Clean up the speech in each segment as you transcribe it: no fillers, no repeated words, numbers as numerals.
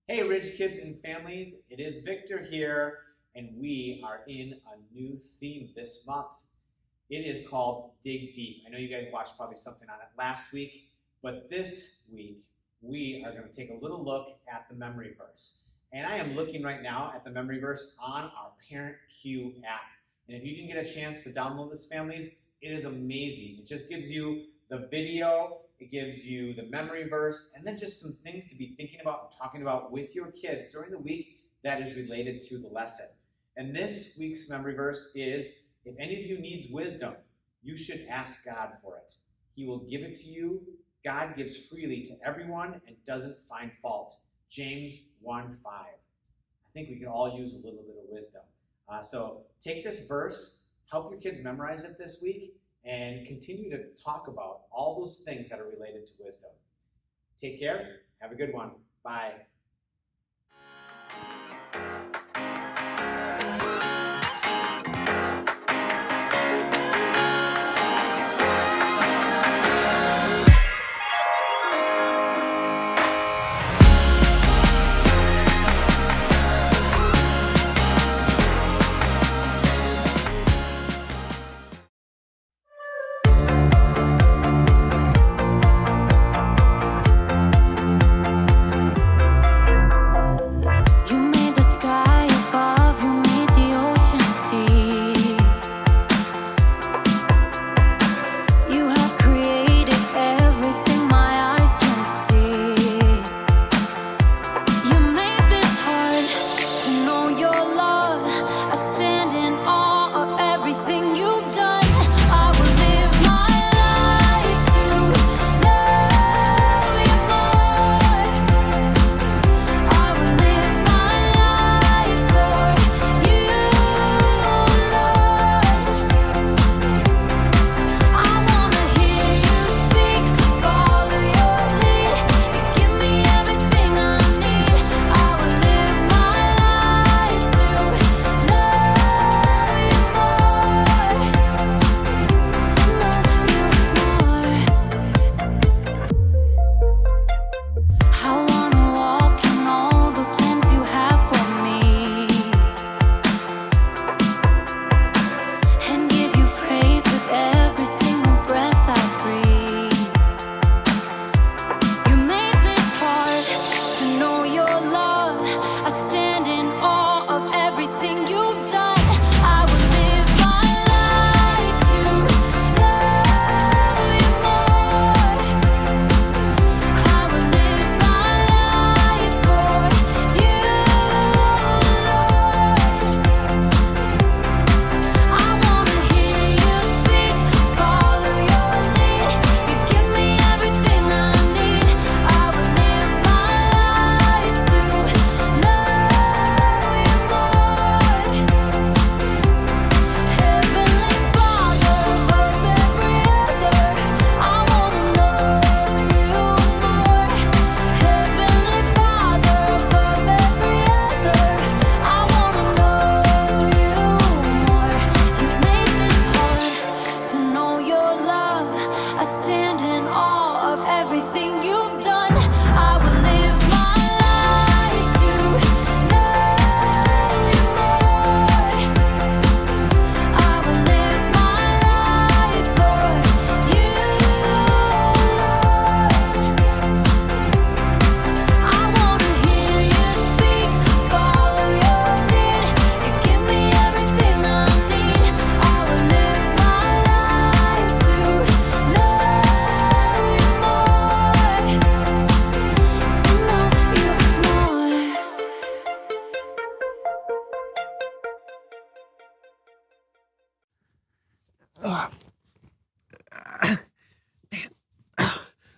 Hey, Ridge kids and families, it is Victor here, and we are in a new theme this month. It is called Dig Deep. I know you guys watched probably something on it last week, but this week we are going to take a little look at the memory verse. And I am looking right now at the memory verse on our Parent Q app. And if you can get a chance to download this, families, it is amazing. It just gives you the video, it gives you the memory verse, and then just some things to be thinking about and talking about with your kids during the week that is related to the lesson. And this week's memory verse is, if any of you needs wisdom, you should ask God for it. He will give it to you. God gives freely to everyone and doesn't find fault. James 1:5. I think we can all use a little bit of wisdom. So take this verse, help your kids memorize it this week, and continue to talk about all those things that are related to wisdom. Take care. Have a good one. Bye.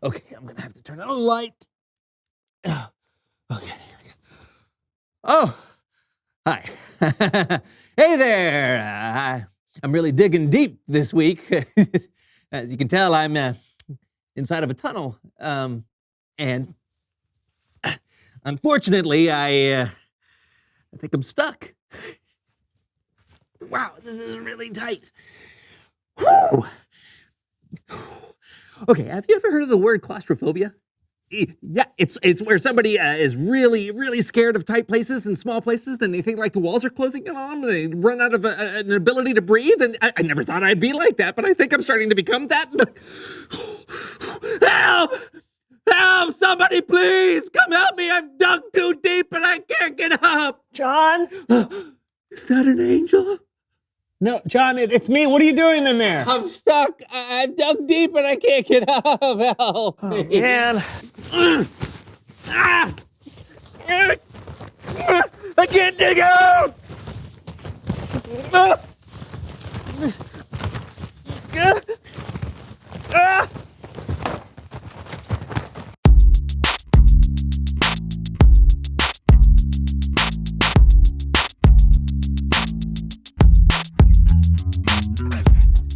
Okay, I'm gonna have to turn on a light. Okay, here we go. Oh, hi. Hey there. I'm really digging deep this week. As you can tell, I'm inside of a tunnel. And unfortunately, I think I'm stuck. Wow, this is really tight. Whew. Okay, have you ever heard of the word claustrophobia? Yeah, it's where somebody is really, really scared of tight places and small places, and they think like the walls are closing in on them, and they run out of an ability to breathe, and I never thought I'd be like that, but I think I'm starting to become that. Help! Help! Somebody please come help me! I've dug too deep and I can't get up! John? Is that an angel? No, John, it's me. What are you doing in there? I'm stuck. I've dug deep and I can't get up. Help! Oh, man. I can't dig out!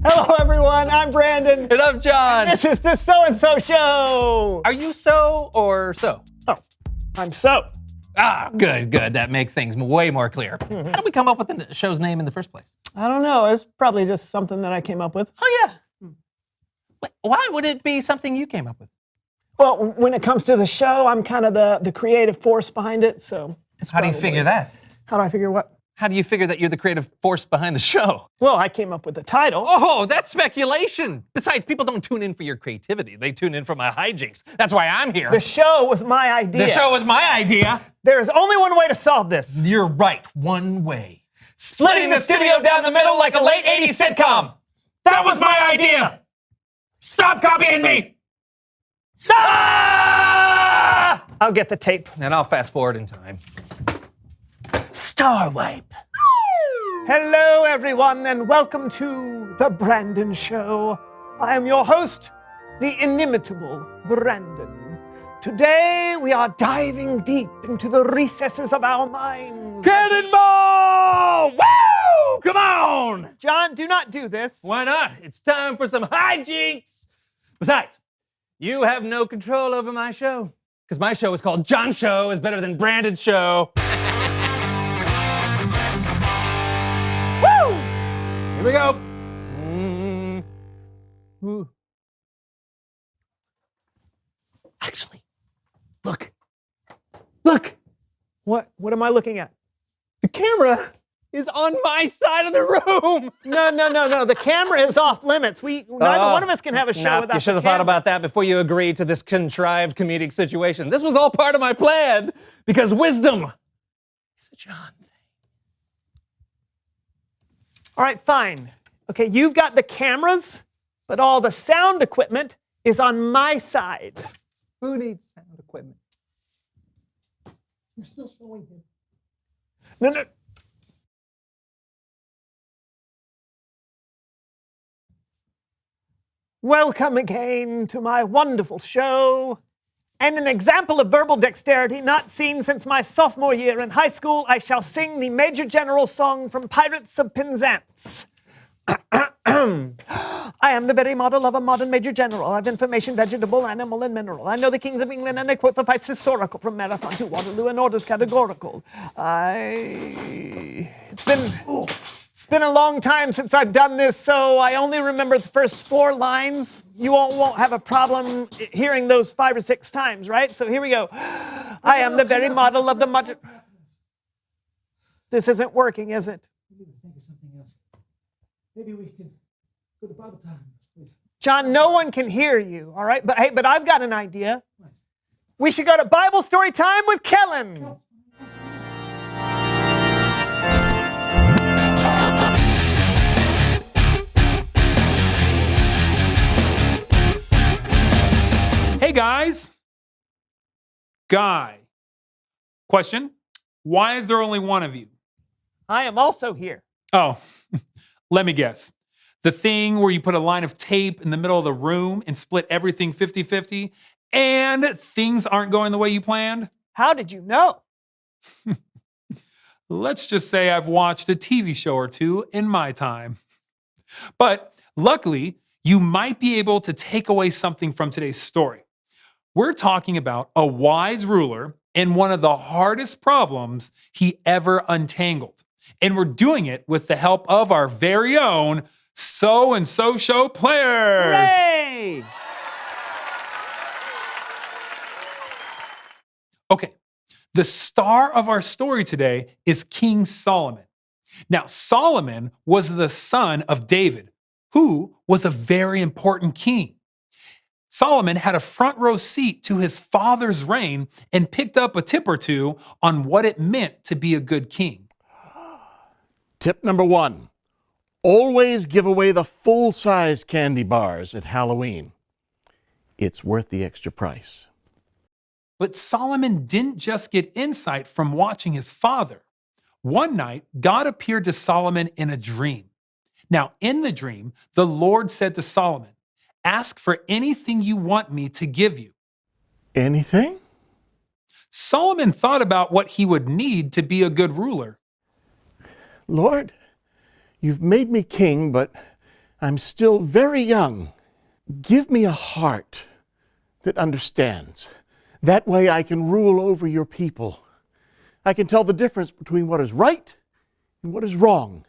Hello, everyone. I'm Brandon. And I'm John. This is the So-and-So Show. Are you so or so? Oh, I'm so. Ah, good. That makes things way more clear. How did we come up with the show's name in the first place? I don't know. It's probably just something that I came up with. Oh, yeah. Wait, why would it be something you came up with? Well, when it comes to the show, I'm kind of the creative force behind it, so it's How do you probably- figure that? How do I figure what? How do you figure that you're the creative force behind the show? Well, I came up with the title. Oh, that's speculation. Besides, people don't tune in for your creativity. They tune in for my hijinks. That's why I'm here. The show was my idea. The show was my idea. There's only one way to solve this. You're right. One way. Splitting the studio down the middle like a late 80s sitcom. That was my idea. Stop copying me. Ah! I'll get the tape. And I'll fast forward in time. Star Wipe. Hello, everyone, and welcome to The Brandon Show. I am your host, the inimitable Brandon. Today, we are diving deep into the recesses of our minds. Cannonball! Woo! Come on! John, do not do this. Why not? It's time for some hijinks. Besides, you have no control over my show. Because my show is called John Show is better than Brandon's show. Woo! Here we go. Ooh. Actually, look. What am I looking at? The camera is on my side of the room. No. The camera is off limits. Neither one of us can have a show without You should the have thought camera. about that before you agreed to this contrived comedic situation. This was all part of my plan because wisdom is a John thing. All right, fine. Okay, you've got the cameras, but all the sound equipment is on my side. Who needs sound equipment? You're still showing him. No. Welcome again to my wonderful show. And an example of verbal dexterity not seen since my sophomore year in high school, I shall sing the Major General song from Pirates of Penzance. I am the very model of a modern Major General. I've information, vegetable, animal, and mineral. I know the kings of England, and I quote the fights historical from Marathon to Waterloo and orders categorical. It's been a long time since I've done this, so I only remember the first 4 lines. You won't have a problem hearing those 5 or 6 times, right? So here we go. I am the very model of the modern... This isn't working, is it? We need to think of something else. Maybe we can go to Bible time. John, no one can hear you, all right? But hey, I've got an idea. We should go to Bible story time with Kellen. Hey guys. Guy. Question. Why is there only one of you? I am also here. Oh, let me guess. The thing where you put a line of tape in the middle of the room and split everything 50-50 and things aren't going the way you planned? How did you know? Let's just say I've watched a TV show or two in my time. But luckily, you might be able to take away something from today's story. We're talking about a wise ruler and one of the hardest problems he ever untangled. And we're doing it with the help of our very own So-and-So Show players. Hooray! Okay, the star of our story today is King Solomon. Now, Solomon was the son of David, who was a very important king. Solomon had a front row seat to his father's reign and picked up a tip or two on what it meant to be a good king. Tip number 1, always give away the full-size candy bars at Halloween. It's worth the extra price. But Solomon didn't just get insight from watching his father. One night, God appeared to Solomon in a dream. Now, in the dream, the Lord said to Solomon, "Ask for anything you want me to give you." Anything? Solomon thought about what he would need to be a good ruler. Lord, you've made me king, but I'm still very young. Give me a heart that understands. That way I can rule over your people. I can tell the difference between what is right and what is wrong.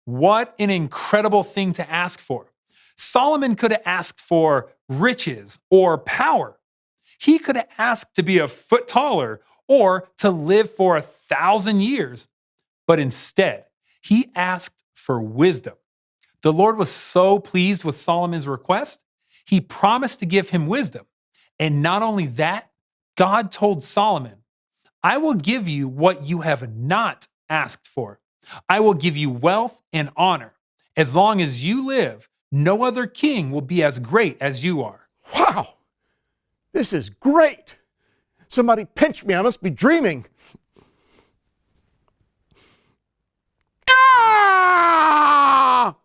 What an incredible thing to ask for. Solomon could have asked for riches or power. He could have asked to be a foot taller or to live for 1,000 years. But instead, he asked for wisdom. The Lord was so pleased with Solomon's request, he promised to give him wisdom. And not only that, God told Solomon, "I will give you what you have not asked for. I will give you wealth and honor. As long as you live, no other king will be as great as you are." Wow, this is great. Somebody pinch me, I must be dreaming. Ah!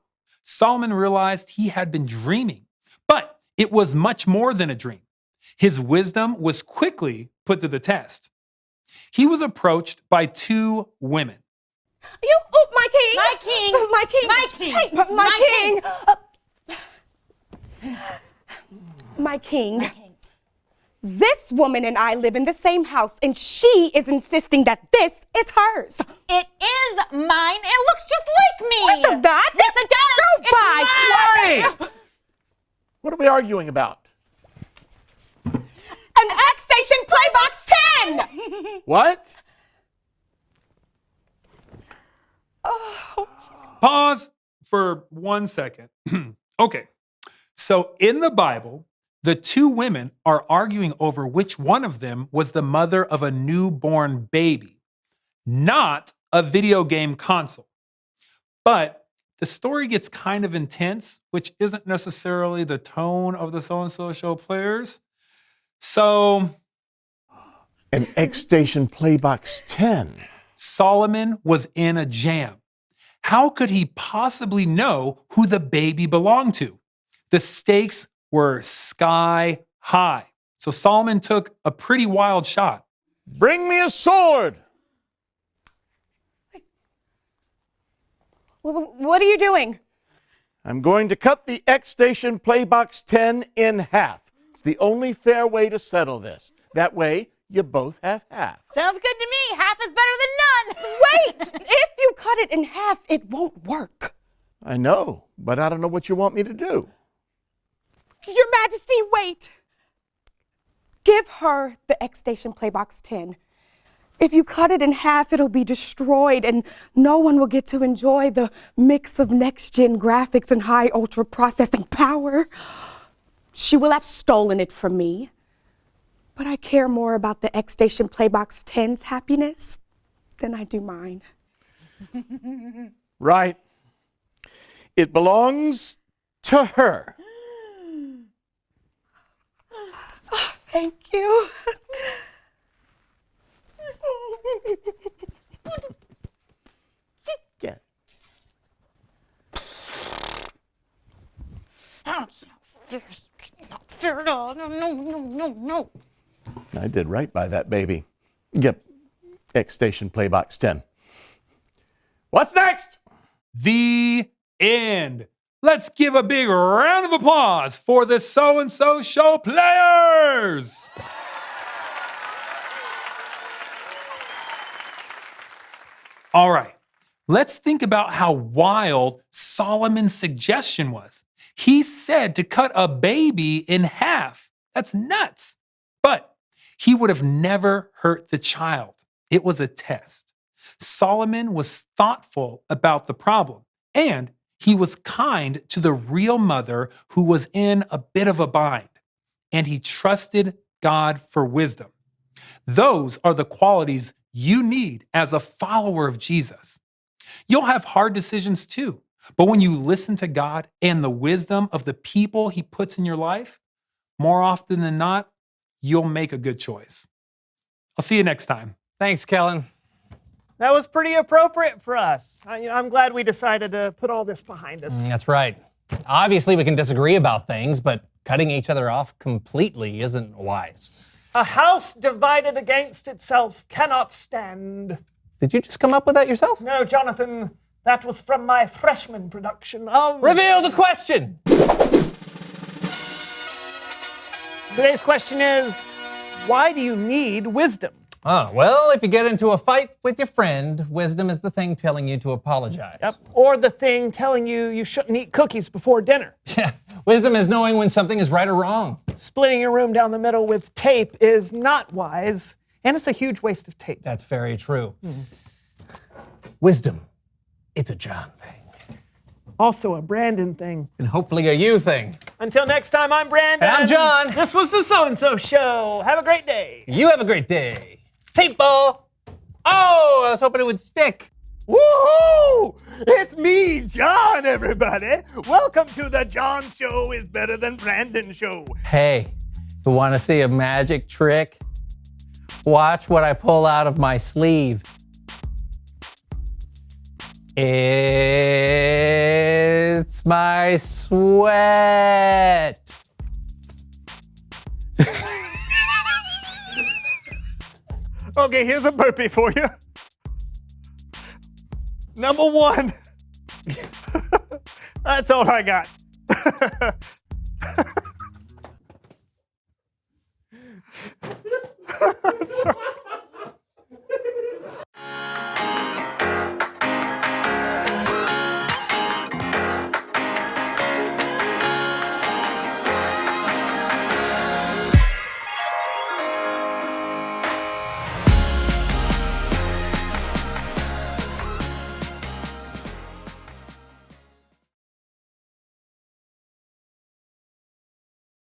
Solomon realized he had been dreaming, but it was much more than a dream. His wisdom was quickly put to the test. He was approached by 2 women. You, oh, my king! My king! My king! My king! Hey, my My king! My king. This woman and I live in the same house, and she is insisting that this is hers. It is mine. It looks just like me. What does that? Yes, it does. Go It's by. mine. Hey! What are we arguing about? An X Station Playbox 10! What? Pause for 1 second. Okay, so in the Bible, the 2 women are arguing over which one of them was the mother of a newborn baby, not a video game console. But the story gets kind of intense, which isn't necessarily the tone of the So-and-So Show players. So An X-Station Playbox 10. Solomon was in a jam. How could he possibly know who the baby belonged to? The stakes were sky high. So Solomon took a pretty wild shot. Bring me a sword. What are you doing? I'm going to cut the X-Station Playbox 10 in half. It's the only fair way to settle this. That way, you both have half. Sounds good to me. Half is better than none. Wait! If you cut it in half, it won't work. I know, but I don't know what you want me to do. Your Majesty, wait. Give her the X Station Playbox 10. If you cut it in half, it'll be destroyed and no one will get to enjoy the mix of next-gen graphics and high ultra processing power. She will have stolen it from me. But I care more about the X Station Playbox 10's happiness than I do mine. Right. It belongs to her. Thank you. Yeah. That's not fair at all. No. I did right by that baby. Yep. X-Station Playbox 10. What's next? The end. Let's give a big round of applause for the So-and-So Show players. All right, let's think about how wild Solomon's suggestion was. He said to cut a baby in half. That's nuts. But he would have never hurt the child. It was a test. Solomon was thoughtful about the problem, and he was kind to the real mother who was in a bit of a bind, and he trusted God for wisdom. Those are the qualities you need as a follower of Jesus. You'll have hard decisions too, but when you listen to God and the wisdom of the people he puts in your life, more often than not, you'll make a good choice. I'll see you next time. Thanks, Kellen. That was pretty appropriate for us. I'm glad we decided to put all this behind us. That's right. Obviously, we can disagree about things, but cutting each other off completely isn't wise. A house divided against itself cannot stand. Did you just come up with that yourself? No, Jonathan, that was from my freshman production of... Reveal the question! Today's question is, why do you need wisdom? Well, if you get into a fight with your friend, wisdom is the thing telling you to apologize. Yep. Or the thing telling you shouldn't eat cookies before dinner. Yeah. Wisdom is knowing when something is right or wrong. Splitting your room down the middle with tape is not wise, and it's a huge waste of tape. That's very true. Wisdom, it's a John thing. Also a Brandon thing. And hopefully a you thing. Until next time, I'm Brandon. And I'm John. This was the So-and-So Show. Have a great day. You have a great day. Tape ball. Oh, I was hoping it would stick. Woohoo! It's me, John, everybody. Welcome to the John Show is Better Than Brandon Show. Hey, you want to see a magic trick? Watch what I pull out of my sleeve. It's my sweat. Okay, here's a burpee for you. Number one. That's all I got.